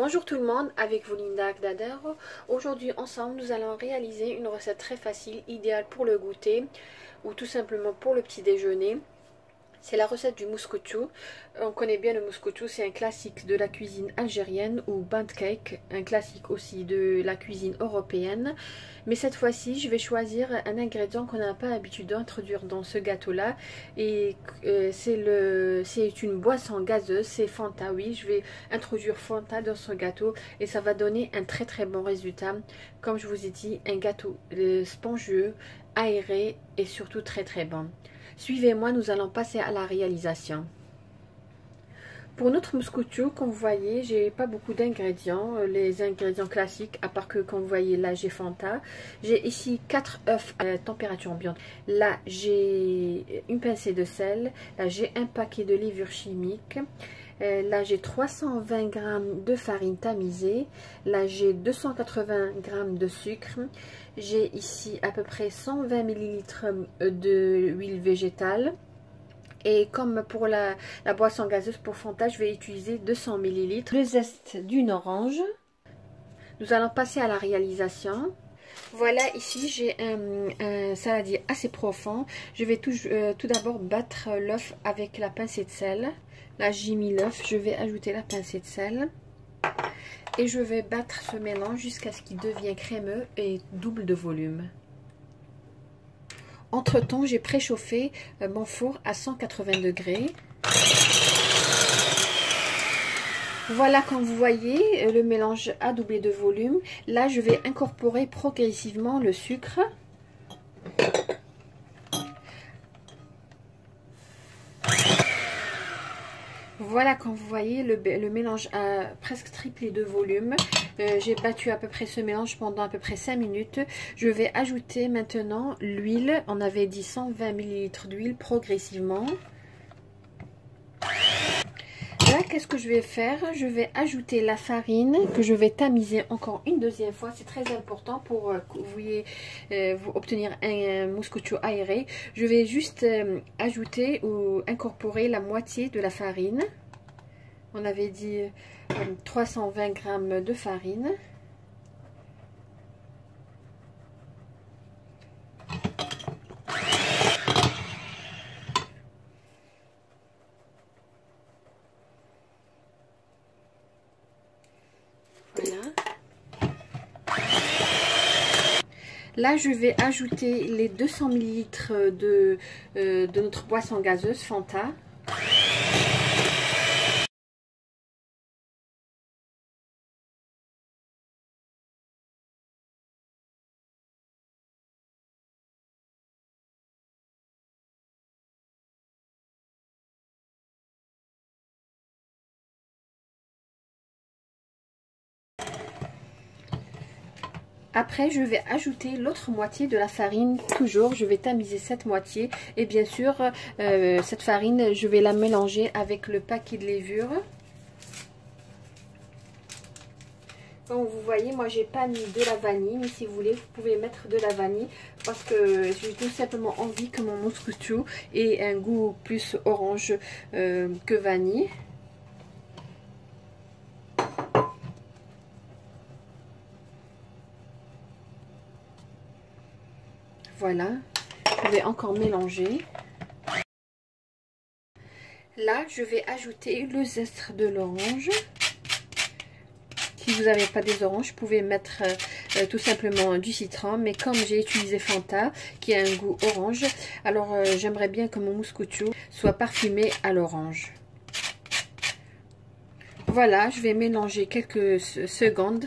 Bonjour tout le monde, avec vous Linda Agdader. Aujourd'hui ensemble nous allons réaliser une recette très facile, idéale pour le goûter ou tout simplement pour le petit déjeuner. C'est la recette du mouscouchou. On connaît bien le mouscouchou, c'est un classique de la cuisine algérienne, ou band cake, un classique aussi de la cuisine européenne. Mais cette fois-ci, je vais choisir un ingrédient qu'on n'a pas l'habitude d'introduire dans ce gâteau-là. Et c'est une boisson gazeuse, c'est Fanta. Oui, je vais introduire Fanta dans ce gâteau et ça va donner un très très bon résultat. Comme je vous ai dit, un gâteau spongieux, aéré et surtout très très bon. Suivez-moi, nous allons passer à la réalisation. Pour notre mouscouchou, comme vous voyez, j'ai pas beaucoup d'ingrédients, les ingrédients classiques, à part que, comme vous voyez, là j'ai Fanta. J'ai ici 4 œufs à température ambiante. Là j'ai une pincée de sel. Là j'ai un paquet de levure chimique. Là j'ai 320 g de farine tamisée. Là j'ai 280 g de sucre. J'ai ici à peu près 120 ml d'huile végétale. Et comme pour la boisson gazeuse pour Fanta, je vais utiliser 200 ml. Le zeste d'une orange. Nous allons passer à la réalisation. Voilà, ici j'ai un saladier assez profond. Je vais tout d'abord battre l'œuf avec la pincée de sel. Là j'ai mis l'œuf, je vais ajouter la pincée de sel. Et je vais battre ce mélange jusqu'à ce qu'il devienne crémeux et double de volume. Entre temps, j'ai préchauffé mon four à 180 degrés. Voilà, comme vous voyez, le mélange a doublé de volume. Là, je vais incorporer progressivement le sucre. Voilà, comme vous voyez, le mélange a presque triplé de volume. J'ai battu à peu près ce mélange pendant à peu près 5 minutes. Je vais ajouter maintenant l'huile. On avait dit 120 ml d'huile progressivement. Là, qu'est-ce que je vais faire? Je vais ajouter la farine que je vais tamiser encore une deuxième fois. C'est très important pour que vous obtenir un mouscouchou aéré. Je vais juste ajouter ou incorporer la moitié de la farine. On avait dit 320 g de farine. Voilà. Là, je vais ajouter les 200 ml de notre boisson gazeuse Fanta. Après, je vais ajouter l'autre moitié de la farine. Toujours, je vais tamiser cette moitié. Et bien sûr, cette farine, je vais la mélanger avec le paquet de levure. Comme vous voyez, moi, j'ai pas mis de la vanille. Mais si vous voulez, vous pouvez mettre de la vanille. Parce que j'ai tout simplement envie que mon mouscouchou ait un goût plus orange que vanille. Voilà, je vais encore mélanger. Là, je vais ajouter le zeste de l'orange. Si vous n'avez pas des oranges, vous pouvez mettre tout simplement du citron. Mais comme j'ai utilisé Fanta, qui a un goût orange, alors j'aimerais bien que mon mouscouchou soit parfumé à l'orange. Voilà, je vais mélanger quelques secondes.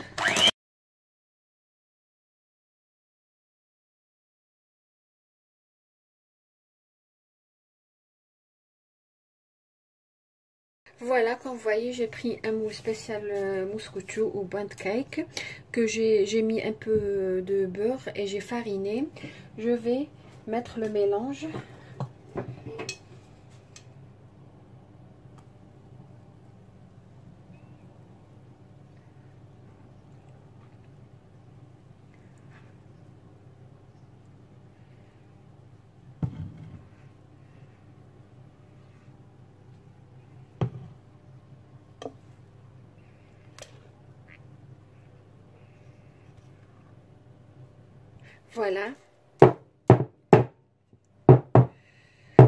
Voilà, comme vous voyez, j'ai pris un moule spécial mouscouchou ou band cake que j'ai mis un peu de beurre et j'ai fariné. Je vais mettre le mélange. Voilà.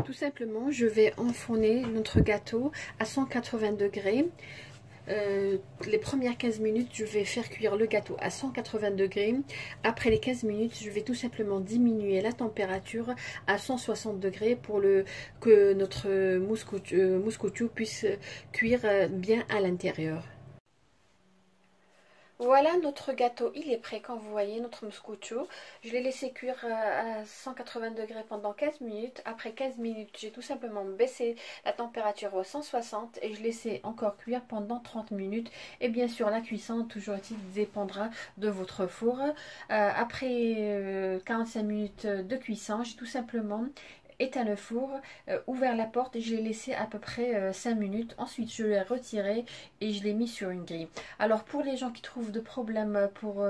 Tout simplement, je vais enfourner notre gâteau à 180 degrés. Les premières 15 minutes, je vais faire cuire le gâteau à 180 degrés. Après les 15 minutes, je vais tout simplement diminuer la température à 160 degrés pour que notre mousse couture puisse cuire bien à l'intérieur. Voilà, notre gâteau, il est prêt. Quand vous voyez notre mousse-couteau, je l'ai laissé cuire à 180 degrés pendant 15 minutes. Après 15 minutes, j'ai tout simplement baissé la température à 160 et je l'ai laissé encore cuire pendant 30 minutes. Et bien sûr, la cuisson, toujours est-il, dépendra de votre four. Après 45 minutes de cuisson, j'ai tout simplement éteint le four, ouvert la porte et je l'ai laissé à peu près 5 minutes. Ensuite, je l'ai retiré et je l'ai mis sur une grille. Alors, pour les gens qui trouvent de problèmes pour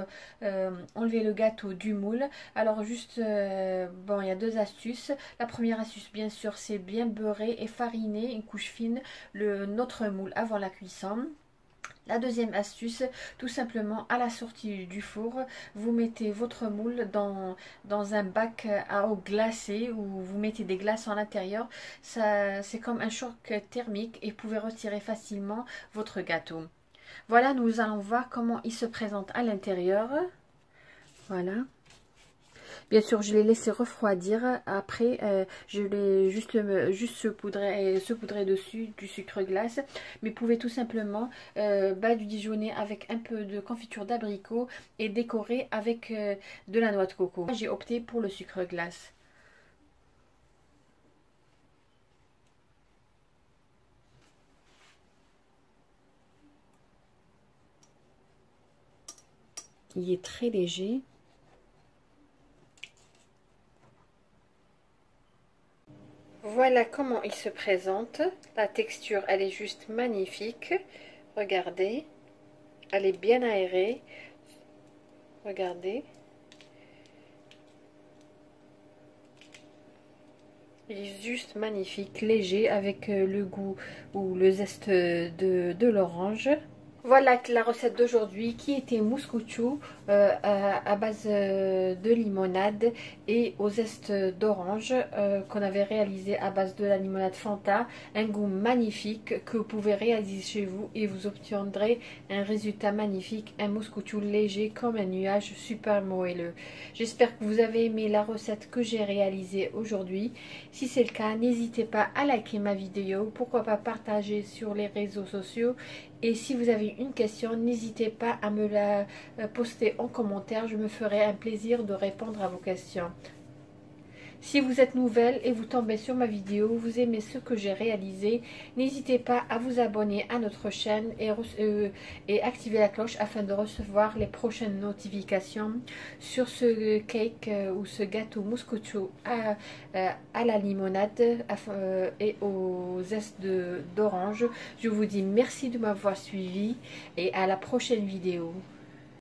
enlever le gâteau du moule, alors juste, bon, il y a deux astuces. La première astuce, bien sûr, c'est bien beurrer et fariner une couche fine notre moule avant la cuisson. La deuxième astuce, tout simplement à la sortie du four, vous mettez votre moule dans un bac à eau glacée où vous mettez des glaces à l'intérieur. C'est comme un choc thermique et vous pouvez retirer facilement votre gâteau. Voilà, nous allons voir comment il se présente à l'intérieur. Voilà. Bien sûr, je l'ai laissé refroidir. Après, je l'ai juste saupoudré dessus du sucre glace. Mais vous pouvez tout simplement badigeonner avec un peu de confiture d'abricot et décorer avec de la noix de coco. J'ai opté pour le sucre glace. Il est très léger. Voilà comment il se présente. La texture, elle est juste magnifique. Regardez. Elle est bien aérée. Regardez. Il est juste magnifique, léger, avec le goût ou le zeste de l'orange. Voilà la recette d'aujourd'hui qui était mousse-couteau à base de limonade et au zeste d'orange qu'on avait réalisé à base de la limonade Fanta. Un goût magnifique que vous pouvez réaliser chez vous et vous obtiendrez un résultat magnifique, un mousse-couteau léger comme un nuage super moelleux. J'espère que vous avez aimé la recette que j'ai réalisée aujourd'hui. Si c'est le cas, n'hésitez pas à liker ma vidéo, pourquoi pas partager sur les réseaux sociaux. Et si vous avez une question, n'hésitez pas à me la poster en commentaire. Je me ferai un plaisir de répondre à vos questions. Si vous êtes nouvelle et vous tombez sur ma vidéo, vous aimez ce que j'ai réalisé, n'hésitez pas à vous abonner à notre chaîne et activer la cloche afin de recevoir les prochaines notifications sur ce cake ou ce gâteau mousse-couteau à la limonade et au zeste d'orange. Je vous dis merci de m'avoir suivi et à la prochaine vidéo.